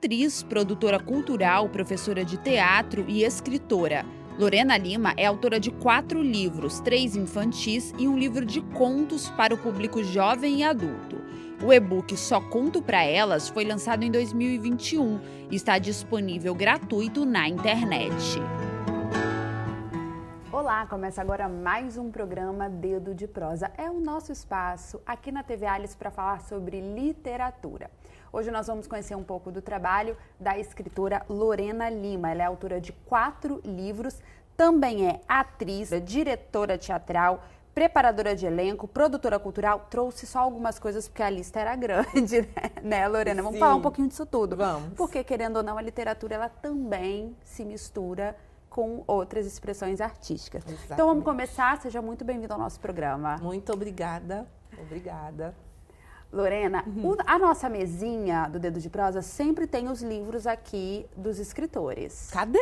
atriz, produtora cultural, professora de teatro e escritora. Lorena Lima é autora de 4 livros, 3 infantis e um livro de contos para o público jovem e adulto. O e-book Só Conto Pra Elas foi lançado em 2021 e está disponível gratuito na internet. Olá, começa agora mais um programa Dedo de Prosa. É o nosso espaço aqui na TV Alice para falar sobre literatura. Hoje nós vamos conhecer um pouco do trabalho da escritora Lorena Lima. Ela é autora de 4 livros, também é atriz, diretora teatral, preparadora de elenco, produtora cultural. Trouxe só algumas coisas porque a lista era grande, né, Lorena? Vamos falar um pouquinho disso tudo. Vamos. Porque, querendo ou não, a literatura ela também se mistura com outras expressões artísticas. Exatamente. Então vamos começar. Seja muito bem-vindo ao nosso programa. Muito obrigada. Obrigada. Lorena, a nossa mesinha do Dedo de Prosa sempre tem os livros aqui dos escritores. Cadê?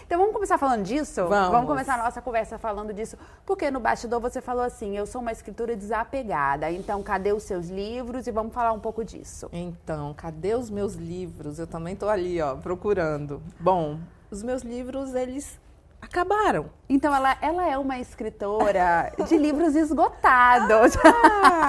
Então vamos começar falando disso? Vamos começar a nossa conversa falando disso. Porque no bastidor você falou assim, eu sou uma escritora desapegada. Então cadê os seus livros? E vamos falar um pouco disso. Então, cadê os meus livros? Eu também estou ali, procurando. Bom, os meus livros, eles acabaram. Então ela é uma escritora de livros esgotados.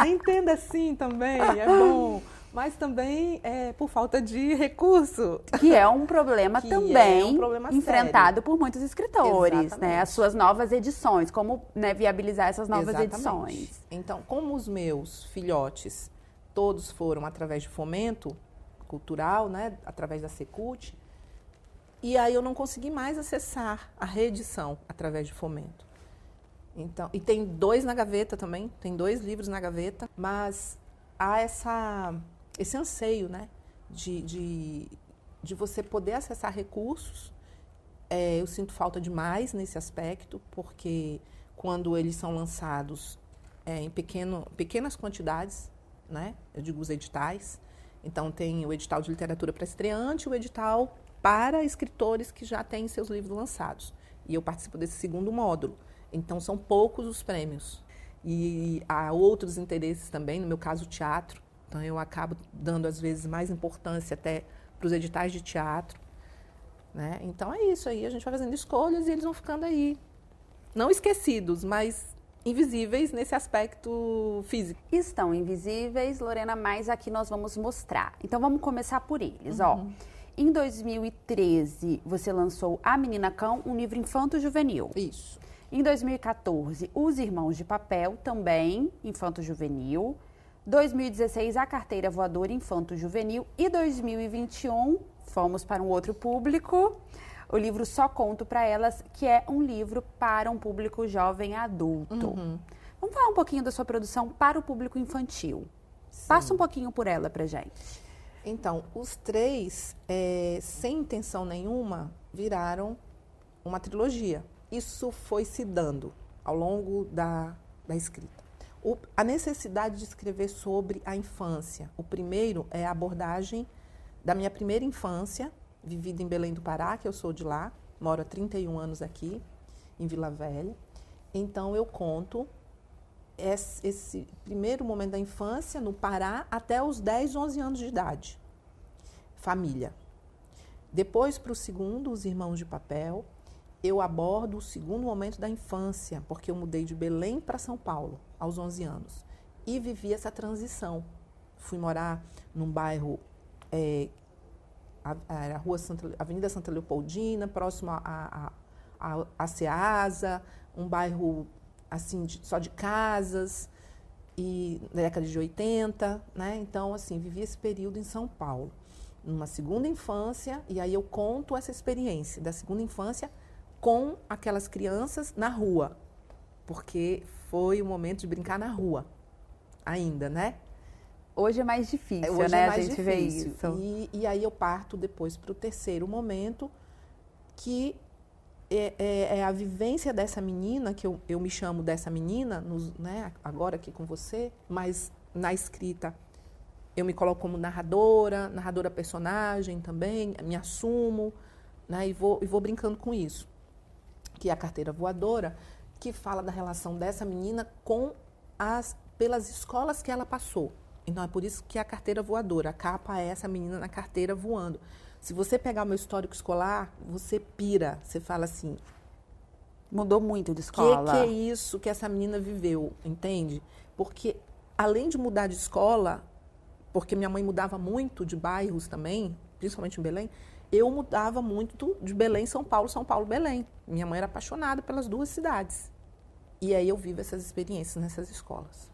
Entenda assim também, é bom. Mas também é por falta de recurso. Que é um problema também enfrentado sério por muitos escritores, Exatamente. né? As suas novas edições, como, né, viabilizar essas novas edições. Então, como os meus filhotes todos foram através de fomento cultural, né, através da Secult, e aí eu não consegui mais acessar a reedição através de fomento. Então, e tem 2 na gaveta também, tem 2 livros na gaveta, mas há esse anseio, né, de você poder acessar recursos. Eu sinto falta demais nesse aspecto, porque quando eles são lançados em pequenas quantidades, né, eu digo os editais, então tem o edital de literatura para estreante, o edital para escritores que já têm seus livros lançados. E eu participo desse segundo módulo. Então, são poucos os prêmios. E há outros interesses também, no meu caso, o teatro. Então, eu acabo dando, às vezes, mais importância até para os editais de teatro. Né? Então, é isso aí. A gente vai fazendo escolhas e eles vão ficando aí. Não esquecidos, mas invisíveis nesse aspecto físico. Estão invisíveis, Lorena, mas aqui nós vamos mostrar. Então, vamos começar por eles, ó. Em 2013, você lançou A Menina Cão, um livro infanto-juvenil. Isso. Em 2014, Os Irmãos de Papel, também infanto-juvenil. 2016, A Carteira Voadora, infanto-juvenil. E 2021, fomos para um outro público, o livro Só Conto Pra Elas, que é um livro para um público jovem adulto. Vamos falar um pouquinho da sua produção para o público infantil. Sim. Passa um pouquinho por ela pra gente. Então, os 3, sem intenção nenhuma, viraram uma trilogia. Isso foi se dando ao longo da escrita. A necessidade de escrever sobre a infância. O primeiro é a abordagem da minha primeira infância, vivida em Belém do Pará, que eu sou de lá, moro há 31 anos aqui, em Vila Velha. Então, eu conto esse primeiro momento da infância no Pará até os 10, 11 anos de idade. Família. Depois, para o segundo, Os Irmãos de Papel, eu abordo o segundo momento da infância, porque eu mudei de Belém para São Paulo, aos 11 anos. E vivi essa transição. Fui morar num bairro, Avenida Santa Leopoldina, próximo a Ceasa, um bairro assim, só de casas, e na década de 80, né? Então, assim, vivi esse período em São Paulo. Numa segunda infância, e aí eu conto essa experiência da segunda infância com aquelas crianças na rua, porque foi o momento de brincar na rua, ainda, né? Hoje é mais difícil, Hoje né? é mais a gente difícil. vê isso. E aí eu parto depois para o terceiro momento, que é a vivência dessa menina, que eu me chamo dessa menina, né, agora aqui com você, mas na escrita eu me coloco como narradora personagem também, me assumo, né, e vou brincando com isso. Que é a Carteira Voadora, que fala da relação dessa menina pelas escolas que ela passou. Então, é por isso que é a carteira voadora. A capa é essa menina na carteira voando. Se você pegar o meu histórico escolar, você pira. Você fala assim, Mudou muito de escola. que é isso que essa menina viveu, entende? Porque, além de mudar de escola, porque minha mãe mudava muito de bairros também, principalmente em Belém, eu mudava muito de Belém, São Paulo, Belém. Minha mãe era apaixonada pelas duas cidades. E aí eu vivo essas experiências nessas escolas.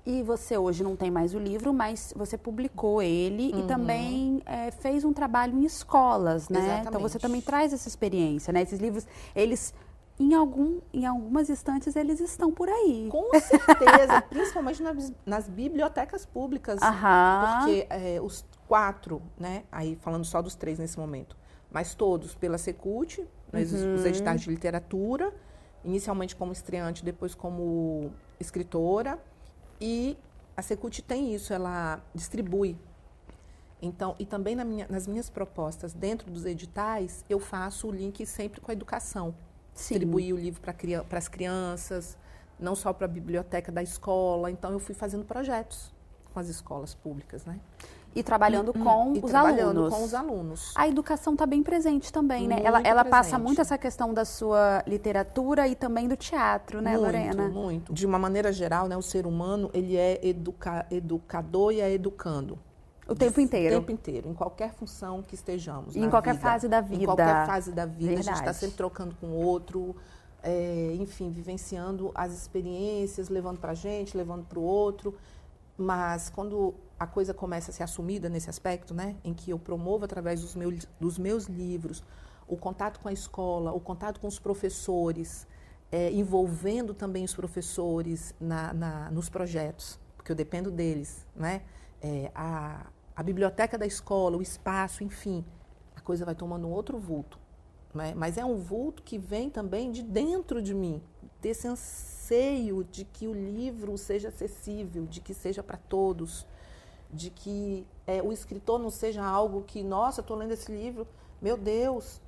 E você hoje não tem mais o livro, mas você publicou ele e também fez um trabalho em escolas, né? Exatamente. Então você também traz essa experiência, né? Esses livros, eles, em algumas instantes, eles estão por aí. Com certeza, principalmente nas bibliotecas públicas. Aham. Porque os 4, né? Aí falando só dos 3 nesse momento, mas todos pela Secult, os editais de literatura, inicialmente como estreante, depois como escritora. E a Secult tem isso, ela distribui. Então, e também nas minhas propostas, dentro dos editais, eu faço o link sempre com a educação. Sim. Distribuir o livro para as crianças, não só para a biblioteca da escola. Então, eu fui fazendo projetos com as escolas públicas, né? E trabalhando com os trabalhando alunos. com os alunos. A educação está bem presente também, né? Muito Ela passa presente. muito essa questão da sua literatura e também do teatro, né, Muito, Lorena? muito. De uma maneira geral, né, o ser humano, ele é educador e é educando. O tempo inteiro. O tempo inteiro, em qualquer função que estejamos. Em qualquer fase da vida. Em qualquer fase da vida, Verdade. a gente está sempre trocando com o outro, enfim, vivenciando as experiências, levando para a gente, levando para o outro. Mas quando a coisa começa a ser assumida nesse aspecto, né, em que eu promovo através dos meus livros o contato com a escola, o contato com os professores, envolvendo também os professores nos projetos, porque eu dependo deles, né? A biblioteca da escola, o espaço, enfim, a coisa vai tomando um outro vulto, né? Mas é um vulto que vem também de dentro de mim, desse anseio de que o livro seja acessível, de que seja para todos, de que o escritor não seja algo que, nossa, eu estou lendo esse livro, meu Deus,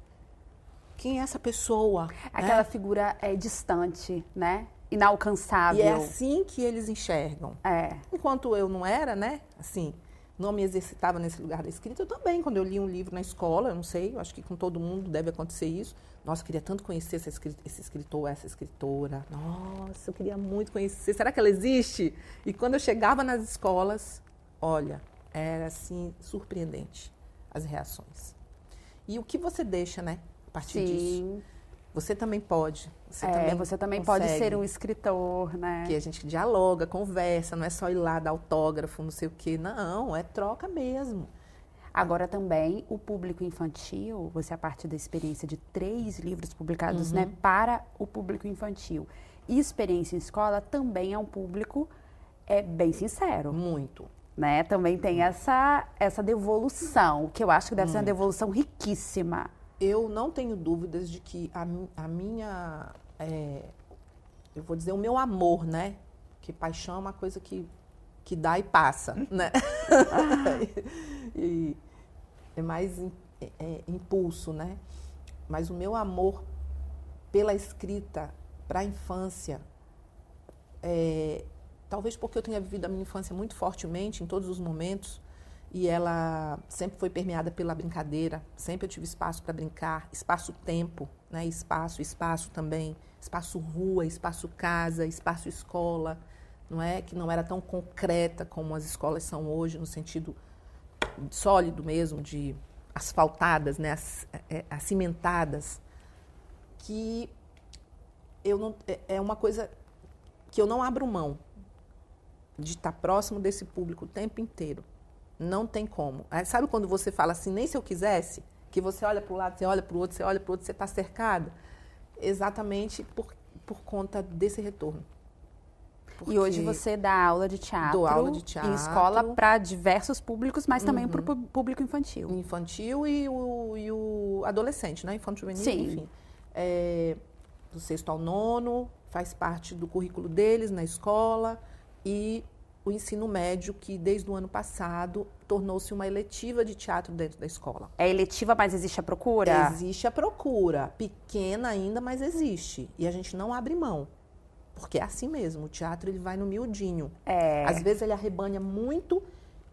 quem é essa pessoa? Aquela figura distante, né? Inalcançável. E é assim que eles enxergam. É. Enquanto eu não era, né, assim, não me exercitava nesse lugar da escrita, eu também, quando eu li um livro na escola, eu não sei, eu acho que com todo mundo deve acontecer isso. Nossa, eu queria tanto conhecer esse escritor, essa escritora. Nossa, eu queria muito conhecer. Será que ela existe? E quando eu chegava nas escolas, olha, era assim, surpreendente as reações. E o que você deixa, né, a partir disso? Você também pode. Você também pode ser um escritor, né? Que a gente dialoga, conversa, não é só ir lá dar autógrafo, não sei o quê. Não, é troca mesmo. Agora também, o público infantil, você a partir da experiência de 3 livros publicados, né, para o público infantil. E experiência em escola também é um público bem sincero. Muito. Né? Também tem essa devolução, que eu acho que deve ser uma devolução riquíssima. Eu não tenho dúvidas de que a minha, eu vou dizer, o meu amor, né? Que paixão é uma coisa que dá e passa, né? E é mais impulso, né? Mas o meu amor pela escrita, para a infância, talvez porque eu tenha vivido a minha infância muito fortemente, em todos os momentos, e ela sempre foi permeada pela brincadeira, sempre eu tive espaço para brincar, espaço-tempo, né? Espaço também, espaço rua, espaço casa, espaço escola, não é? Que não era tão concreta como as escolas são hoje, no sentido sólido mesmo, de asfaltadas, né? Acimentadas, que eu não, é uma coisa que eu não abro mão de estar próximo desse público o tempo inteiro. Não tem como. Sabe quando você fala assim, nem se eu quisesse, que você olha para o lado, você olha para o outro, você olha para o outro, você está cercada? Exatamente por conta desse retorno. E hoje você dá aula de teatro, dou aula de teatro em escola para diversos públicos, mas também para o público infantil. Infantil e o adolescente, né? Infantil juvenil, Sim. Enfim. Do 6º ao 9º, faz parte do currículo deles na escola, e o ensino médio, que desde o ano passado tornou-se uma eletiva de teatro dentro da escola. É eletiva, mas existe a procura? Existe a procura, pequena ainda, mas existe. E a gente não abre mão. Porque é assim mesmo, o teatro ele vai no miudinho. É. Às vezes ele arrebanha muito,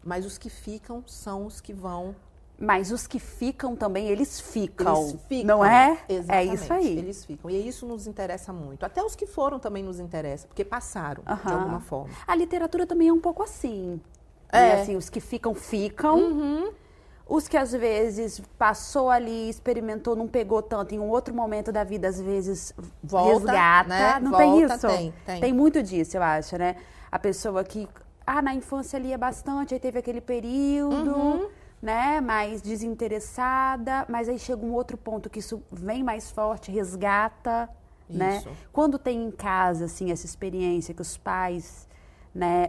mas os que ficam são os que vão... Mas os que ficam também, eles ficam. Eles ficam. Não é? Exatamente. É isso aí. Eles ficam. E isso nos interessa muito. Até os que foram também nos interessa, porque passaram, de alguma forma. A literatura também é um pouco assim. É. Né? Assim, os que ficam, ficam. Os que às vezes passou ali, experimentou, não pegou tanto, em um outro momento da vida, às vezes Volta, resgata. né? Não Volta, tem isso? Tem. Tem muito disso, eu acho, né? A pessoa que, na infância lia bastante, aí teve aquele período... né, mais desinteressada, mas aí chega um outro ponto que isso vem mais forte, resgata, né? Quando tem em casa, assim, essa experiência que os pais, né,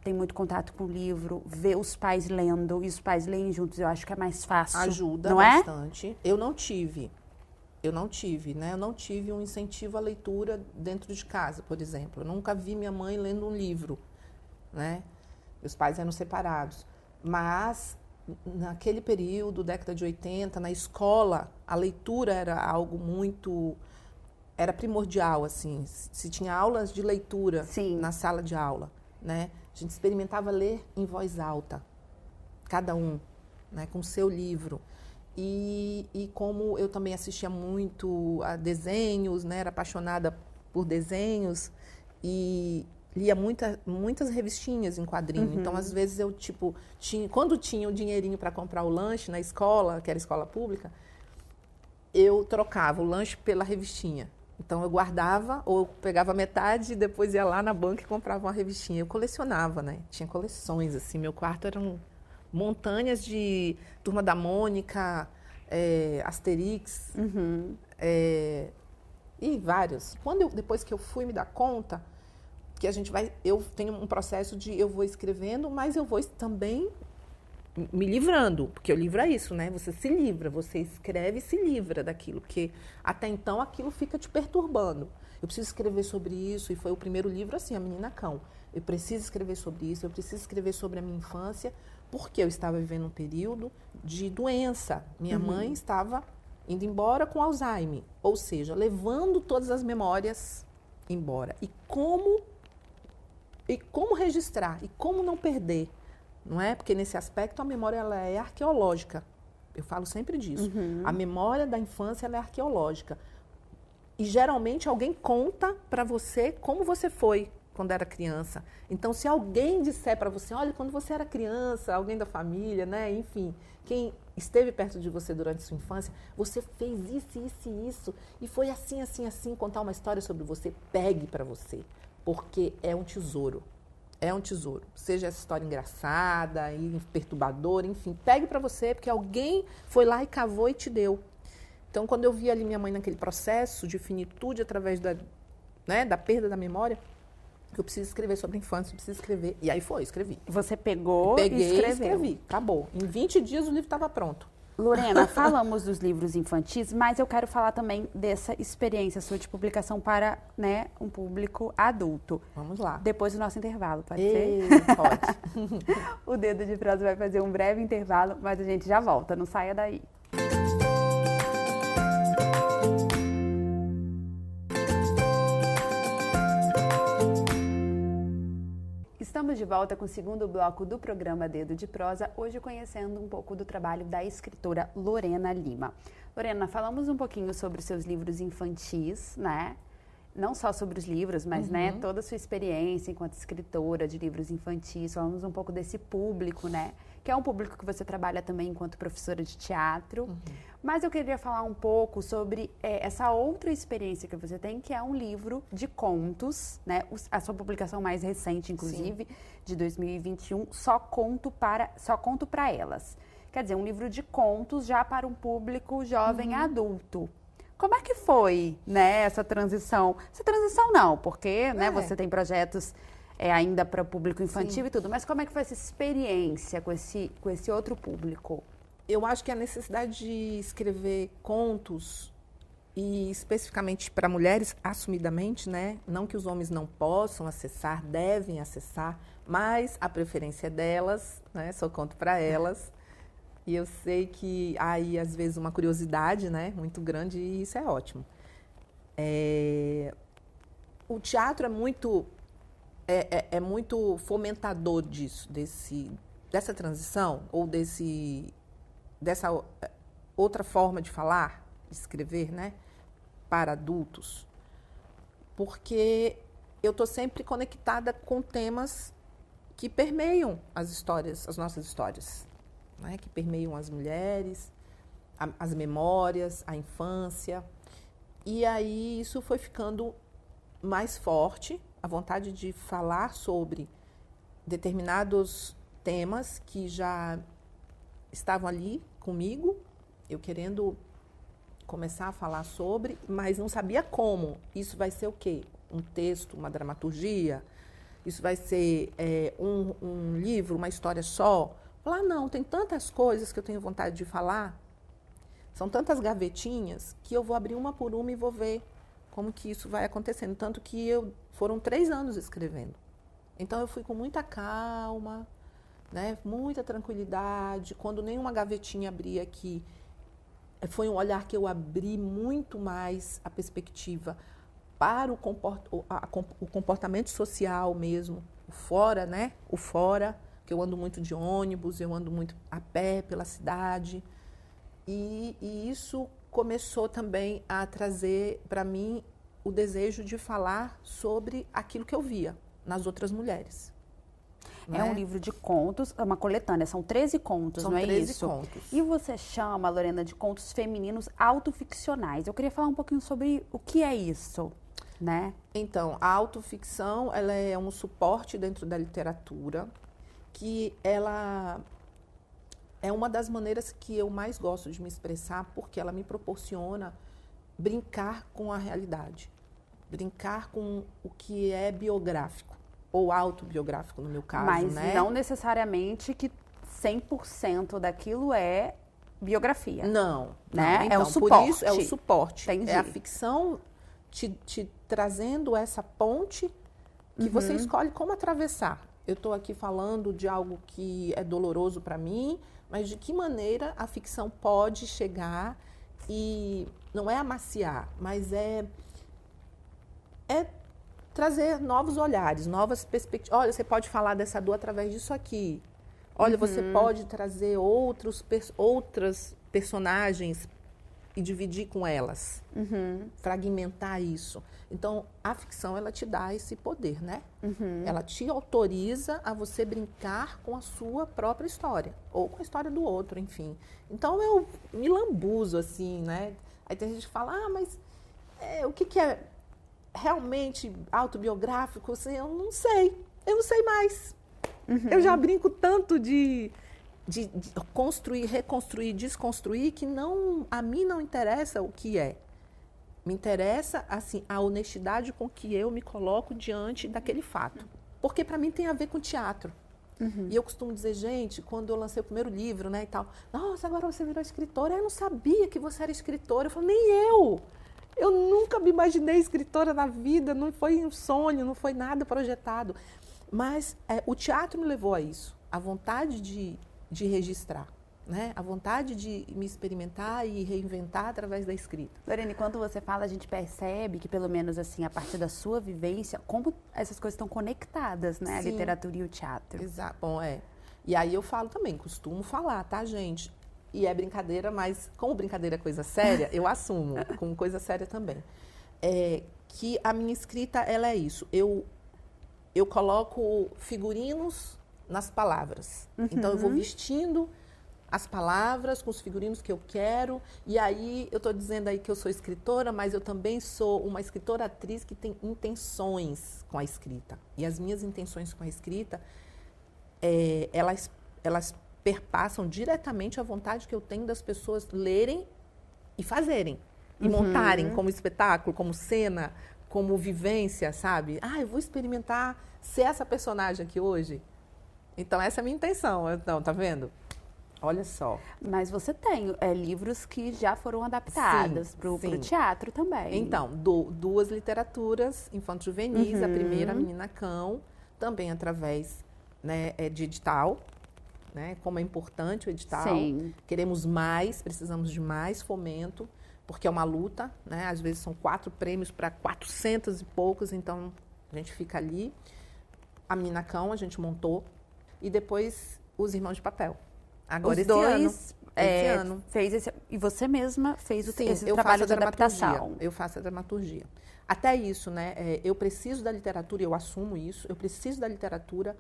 têm muito contato com o livro, vê os pais lendo e os pais leem juntos, eu acho que é mais fácil. Ajuda não bastante. Eu não tive, né? Eu não tive um incentivo à leitura dentro de casa, por exemplo. Eu nunca vi minha mãe lendo um livro, né? Meus pais eram separados. Mas naquele período, década de 80, na escola, a leitura era algo muito... Era primordial, assim. Se tinha aulas de leitura na sala de aula, né? A gente experimentava ler em voz alta, cada um, né? Com o seu livro. E como eu também assistia muito a desenhos, né? Era apaixonada por desenhos e... lia muitas revistinhas em quadrinho. Então, às vezes, eu, quando tinha o dinheirinho para comprar o lanche na escola, que era escola pública, eu trocava o lanche pela revistinha. Então, eu guardava, ou eu pegava metade e depois ia lá na banca e comprava uma revistinha. Eu colecionava, né? Tinha coleções, assim. Meu quarto eram montanhas de Turma da Mônica, Asterix, e vários. Depois que eu fui me dar conta... que eu tenho um processo de eu vou escrevendo, mas eu vou também me livrando, porque o livro é isso, né? Você se livra, você escreve e se livra daquilo, porque até então aquilo fica te perturbando. Eu preciso escrever sobre isso, e foi o primeiro livro assim, A Menina Cão. Eu preciso escrever sobre isso, eu preciso escrever sobre a minha infância, porque eu estava vivendo um período de doença. Minha mãe estava indo embora com Alzheimer, ou seja, levando todas as memórias embora. E como registrar, e como não perder, não é? Porque nesse aspecto a memória ela é arqueológica. Eu falo sempre disso. A memória da infância ela é arqueológica. E geralmente alguém conta para você como você foi quando era criança. Então, se alguém disser para você, olha, quando você era criança, alguém da família, né? Enfim, quem esteve perto de você durante sua infância, você fez isso, isso e isso, e foi assim, assim, assim, contar uma história sobre você, pegue para você. Porque é um tesouro. É um tesouro. Seja essa história engraçada e perturbadora, enfim, pegue para você, porque alguém foi lá e cavou e te deu. Então, quando eu vi ali minha mãe naquele processo de finitude através da perda da memória, eu preciso escrever sobre a infância, eu preciso escrever. E aí escrevi. Você pegou e escreveu. Escrevi. Acabou. Em 20 dias o livro estava pronto. Lorena, falamos dos livros infantis, mas eu quero falar também dessa experiência sua de publicação para, né, um público adulto. Vamos lá. Depois do nosso intervalo, pode ser? Pode. O Dedo de Prosa vai fazer um breve intervalo, mas a gente já volta, não saia daí. Estamos de volta com o segundo bloco do programa Dedo de Prosa, hoje conhecendo um pouco do trabalho da escritora Lorena Lima. Lorena, falamos um pouquinho sobre os seus livros infantis, né? Não só sobre os livros, mas né, toda a sua experiência enquanto escritora de livros infantis. Falamos um pouco desse público, né? Que é um público que você trabalha também enquanto professora de teatro. Mas eu queria falar um pouco sobre essa outra experiência que você tem, que é um livro de contos, né? A sua publicação mais recente, inclusive, de 2021, Só Conto para Elas. Quer dizer, um livro de contos já para um público jovem adulto. Como é que foi, né, essa transição? Essa transição não, porque né, você tem projetos ainda para o público infantil e tudo, mas como é que foi essa experiência com esse outro público? Eu acho que a necessidade de escrever contos, e especificamente para mulheres, assumidamente, né? Não que os homens não possam acessar, devem acessar, mas a preferência é delas, né? Só conto para elas. E eu sei que há aí, às vezes, uma curiosidade, né, muito grande, e isso é ótimo. o teatro é muito fomentador dessa transição, ou dessa outra forma de falar, de escrever, né, para adultos, porque eu estou sempre conectada com temas que permeiam as nossas histórias, né, que permeiam as mulheres, as memórias, a infância. E aí isso foi ficando mais forte, a vontade de falar sobre determinados temas que já estavam ali comigo, eu querendo começar a falar sobre, mas não sabia como. Isso vai ser o quê? Um texto, uma dramaturgia? Isso vai ser um livro, uma história só? Falar, não, tem tantas coisas que eu tenho vontade de falar, são tantas gavetinhas, que eu vou abrir uma por uma e vou ver como que isso vai acontecendo. Tanto que foram 3 anos escrevendo. Então, eu fui com muita calma, né, muita tranquilidade. Quando nenhuma gavetinha abria aqui, foi um olhar que eu abri muito mais a perspectiva para o comportamento social mesmo, o fora, né? O fora, que eu ando muito de ônibus, eu ando muito a pé pela cidade. E isso começou também a trazer para mim o desejo de falar sobre aquilo que eu via nas outras mulheres. É um livro de contos, é uma coletânea, são 13 contos, não é isso? São 13 contos. E você chama, Lorena, de contos femininos autoficcionais. Eu queria falar um pouquinho sobre o que é isso, né? Então, a autoficção, ela é um suporte dentro da literatura, que ela é uma das maneiras que eu mais gosto de me expressar, porque ela me proporciona brincar com a realidade, brincar com o que é biográfico, ou autobiográfico no meu caso, mas né? Não necessariamente que 100% daquilo é biografia. Não, né? Não. Então, é o suporte. Por isso é o suporte. Entendi. É a ficção te trazendo essa ponte que você escolhe como atravessar. Eu estou aqui falando de algo que é doloroso para mim, mas de que maneira a ficção pode chegar e não é amaciar, mas é trazer novos olhares, novas perspectivas. Olha, você pode falar dessa dor através disso aqui. Olha, você pode trazer outras personagens e dividir com elas, fragmentar isso. Então, a ficção, ela te dá esse poder, né? Ela te autoriza a você brincar com a sua própria história, ou com a história do outro, enfim. Então, eu me lambuzo, assim, né? Aí tem gente que fala, mas o que é realmente autobiográfico? Assim, eu não sei mais. Eu já brinco tanto de construir, reconstruir, desconstruir, que a mim não interessa o que é. Me interessa, assim, a honestidade com que eu me coloco diante daquele fato. Porque, para mim, tem a ver com teatro. E eu costumo dizer, gente, quando eu lancei o primeiro livro, né, e tal, nossa, agora você virou escritora. Eu não sabia que você era escritora. Eu falei, nem eu. Eu nunca me imaginei escritora na vida, não foi um sonho, não foi nada projetado. Mas o teatro me levou a isso, a vontade de registrar, né? A vontade de me experimentar e reinventar através da escrita. Lorena, quando você fala, a gente percebe que, pelo menos assim, a partir da sua vivência, como essas coisas estão conectadas, né? A Sim. literatura e o teatro. Exato. Bom, E aí eu falo também, costumo falar, tá, gente? E é brincadeira, mas como brincadeira é coisa séria, eu assumo como coisa séria também. Que a minha escrita, ela é isso. Eu coloco figurinos nas palavras. Então, eu vou vestindo as palavras com os figurinos que eu quero. E aí, eu estou dizendo aí que eu sou escritora, mas eu também sou uma escritora-atriz que tem intenções com a escrita. E as minhas intenções com a escrita, elas perpassam diretamente a vontade que eu tenho das pessoas lerem e fazerem. E montarem como espetáculo, como cena, como vivência, sabe? Eu vou experimentar ser essa personagem aqui hoje. Então, essa é a minha intenção. Então, tá vendo? Olha só. Mas você tem livros que já foram adaptados para o teatro também. Então, 2 literaturas infanto-juvenis. A primeira, Menina Cão, também através, né, de edital. Né? Como é importante o edital. Sim. Queremos mais, precisamos de mais fomento. porque é uma luta, né? Às vezes são 4 prêmios para 400 e poucos, então a gente fica ali. A Menina Cão a gente montou e depois Os Irmãos de Papel. Agora Os dois esse ano. fez esse, e você mesma fez esse eu trabalho faço de adaptação. Eu faço a dramaturgia. Até isso, né? Eu preciso da literatura, eu assumo isso, eu preciso da literatura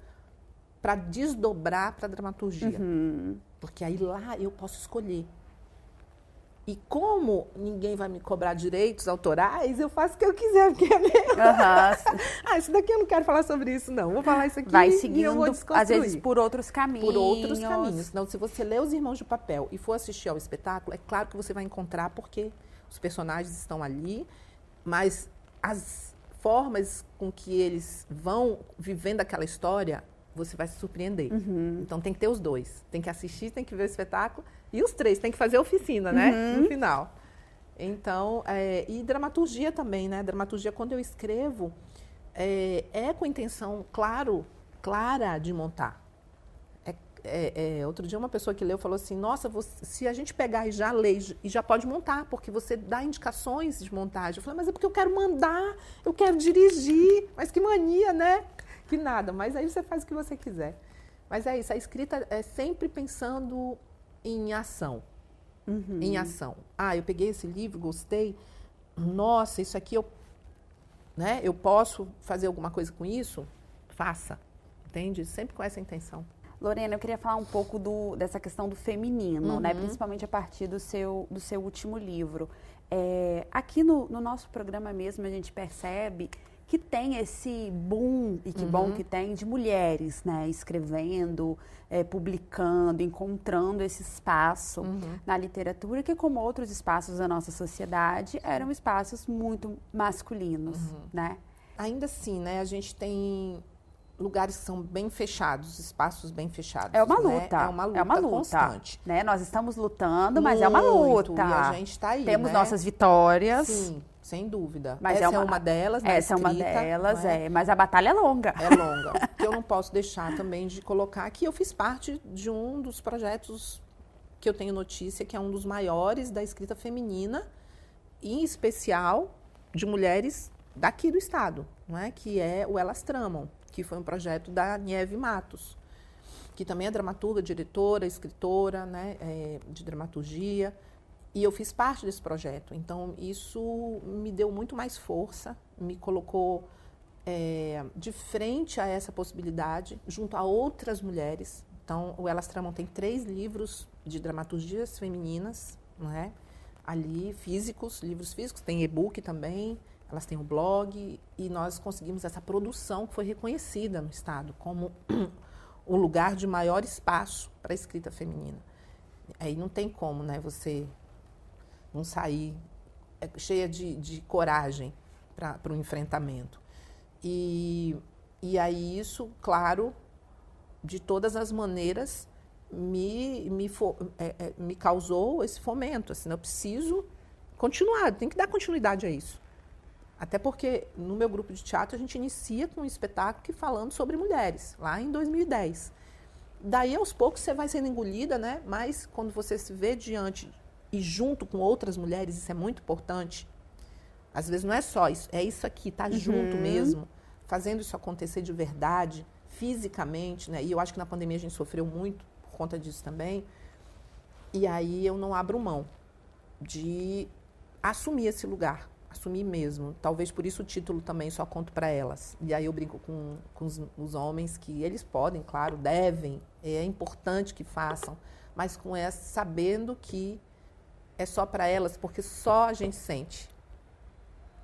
para desdobrar para a dramaturgia. Porque aí lá eu posso escolher. E como ninguém vai me cobrar direitos autorais, eu faço o que eu quiser, porque é meu. Isso daqui eu não quero falar sobre isso, não. Vou falar isso aqui vai e seguindo, eu vou desconstruir. às vezes, por outros caminhos. Por outros caminhos. Então, se você lê Os Irmãos de Papel e for assistir ao espetáculo, é claro que você vai encontrar, porque os personagens estão ali, mas as formas com que eles vão vivendo aquela história, você vai se surpreender. Então, tem que ter os dois. Tem que assistir, tem que ver o espetáculo. E os 3, tem que fazer oficina, né? No final. Então, e dramaturgia também, né? Dramaturgia, quando eu escrevo, é com intenção clara de montar. Outro dia, uma pessoa que leu falou assim, nossa, se a gente pegar e já lê, e já pode montar, porque você dá indicações de montagem. Eu falei, mas é porque eu quero mandar, eu quero dirigir. Mas que mania, né? Que nada, mas aí você faz o que você quiser. Mas é isso, a escrita é sempre pensando em ação. Em ação. Eu peguei esse livro, gostei. Nossa, isso aqui eu posso fazer alguma coisa com isso? Faça. Entende? Sempre com essa intenção. Lorena, eu queria falar um pouco dessa questão do feminino, né? Principalmente a partir do seu último livro. Aqui no nosso programa mesmo, a gente percebe que tem esse boom, e que bom que tem, de mulheres, né, escrevendo, publicando, encontrando esse espaço na literatura, que, como outros espaços da nossa sociedade, eram espaços muito masculinos, né? Ainda assim, né, a gente tem lugares que são bem fechados, espaços bem fechados. É uma luta. Né? É uma luta constante. Né? Nós estamos lutando, mas é uma luta. E a gente está aí, temos né? nossas vitórias. Sim, sem dúvida. Mas essa é uma delas, né? Essa é uma delas, mas a batalha é longa. É longa. Eu não posso deixar também de colocar que eu fiz parte de um dos projetos que eu tenho notícia, que é um dos maiores da escrita feminina, em especial de mulheres daqui do estado, não é? Que é o Elas Tramam, que foi um projeto da Nieve Matos, que também é dramaturga, diretora, escritora, né, de dramaturgia, e eu fiz parte desse projeto. Então, isso me deu muito mais força, me colocou de frente a essa possibilidade, junto a outras mulheres. Então, o Elas Tramam tem 3 livros de dramaturgias femininas, não é? Ali, físicos, livros físicos, tem e-book também. Elas têm um blog e nós conseguimos essa produção que foi reconhecida no estado como um lugar de maior espaço para a escrita feminina. Aí não tem como, né, você não sair cheia de coragem para o enfrentamento. E aí isso, claro, de todas as maneiras, me causou esse fomento. Assim, eu preciso continuar, tem que dar continuidade a isso. Até porque, no meu grupo de teatro, a gente inicia com um espetáculo falando sobre mulheres, lá em 2010. Daí, aos poucos, você vai sendo engolida, né? Mas, quando você se vê diante e junto com outras mulheres, isso é muito importante. Às vezes, não é só isso, é isso aqui, tá junto mesmo, fazendo isso acontecer de verdade, fisicamente, né? E eu acho que na pandemia a gente sofreu muito por conta disso também. E aí, eu não abro mão de assumir esse lugar. Assumir mesmo. Talvez por isso o título também Só Conto para Elas. E aí eu brinco com os homens que eles podem, claro, devem, é importante que façam, mas com essa, sabendo que é só para elas, porque só a gente sente.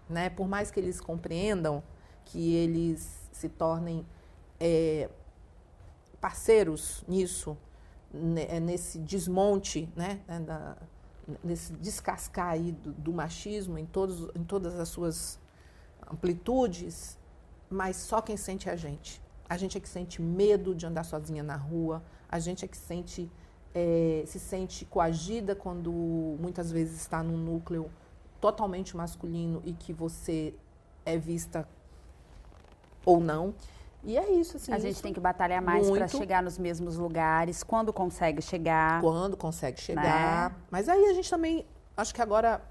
Né? Por mais que eles compreendam, que eles se tornem parceiros nisso, nesse desmonte, né, nesse descascar aí do machismo em todas as suas amplitudes, mas só quem sente é a gente. A gente é que sente medo de andar sozinha na rua, a gente é que se sente coagida quando muitas vezes está num núcleo totalmente masculino e que você é vista ou não. E é isso, assim. A gente tem que batalhar mais para chegar nos mesmos lugares, quando consegue chegar. Quando consegue chegar. Né? Mas aí a gente também, acho que agora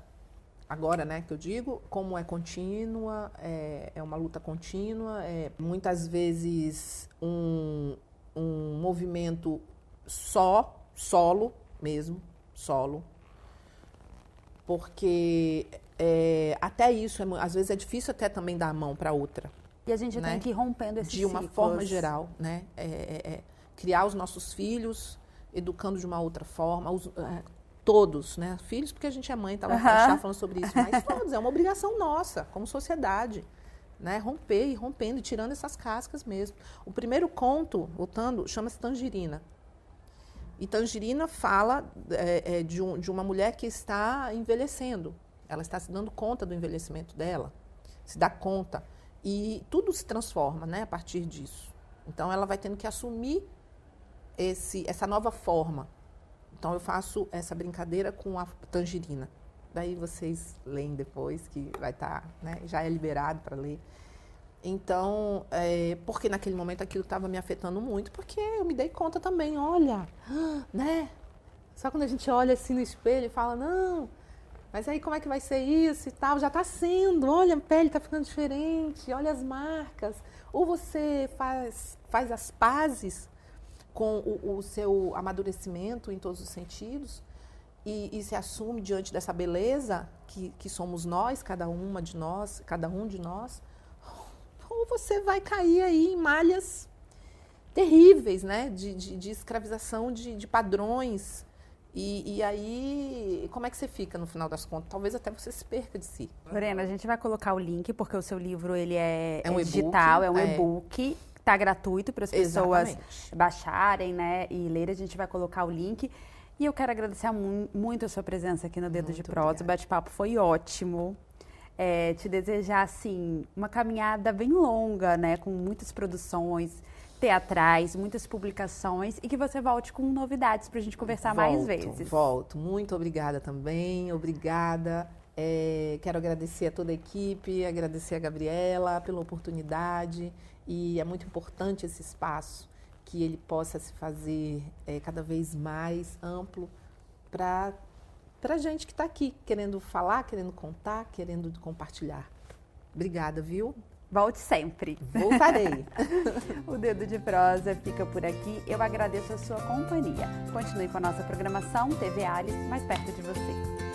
agora, né, que eu digo, como é contínua, é uma luta contínua, muitas vezes um movimento solo mesmo, solo, porque até isso, às vezes é difícil até também dar a mão para outra. E a gente né? tem que ir rompendo esses de uma ciclos. forma geral, né? Criar os nossos filhos, educando de uma outra forma, todos, né? Filhos, porque a gente é mãe, estava falando sobre isso, mas todos, é uma obrigação nossa, como sociedade, né? Romper e rompendo, e tirando essas cascas mesmo. O primeiro conto, voltando, chama-se Tangerina. E Tangerina fala de uma mulher que está envelhecendo. Ela está se dando conta do envelhecimento dela, se dá conta. E tudo se transforma, né, a partir disso. Então, ela vai tendo que assumir essa nova forma. Então, eu faço essa brincadeira com a Tangerina. Daí vocês leem depois, que vai estar, né, já é liberado para ler. Então, porque naquele momento aquilo estava me afetando muito, porque eu me dei conta também, olha, né? Só quando a gente olha assim no espelho e fala, não, mas aí como é que vai ser isso e tal? Já está sendo, olha, a pele está ficando diferente, olha as marcas. Ou você faz as pazes com o seu amadurecimento em todos os sentidos e se assume diante dessa beleza que somos nós, cada uma de nós, cada um de nós. Ou você vai cair aí em malhas terríveis, né? De escravização de padrões. E aí, como é que você fica no final das contas? Talvez até você se perca de si. Lorena, a gente vai colocar o link, porque o seu livro ele é um digital, e-book, é um e-book, está gratuito para as pessoas Exatamente. baixarem, né, e lerem. A gente vai colocar o link. E eu quero agradecer muito a sua presença aqui no Dedo de Prosa. Obrigada. O bate-papo foi ótimo. Te desejar, assim, uma caminhada bem longa, né, com muitas produções teatrais, muitas publicações, e que você volte com novidades para a gente conversar mais vezes. Volto. Muito obrigada também, obrigada. Quero agradecer a toda a equipe, agradecer a Gabriela pela oportunidade, e é muito importante esse espaço, que ele possa se fazer cada vez mais amplo para a gente que está aqui, querendo falar, querendo contar, querendo compartilhar. Obrigada, viu? Volte sempre. Voltarei. O Dedo de Prosa fica por aqui. Eu agradeço a sua companhia. Continue com a nossa programação TV Alice, mais perto de você.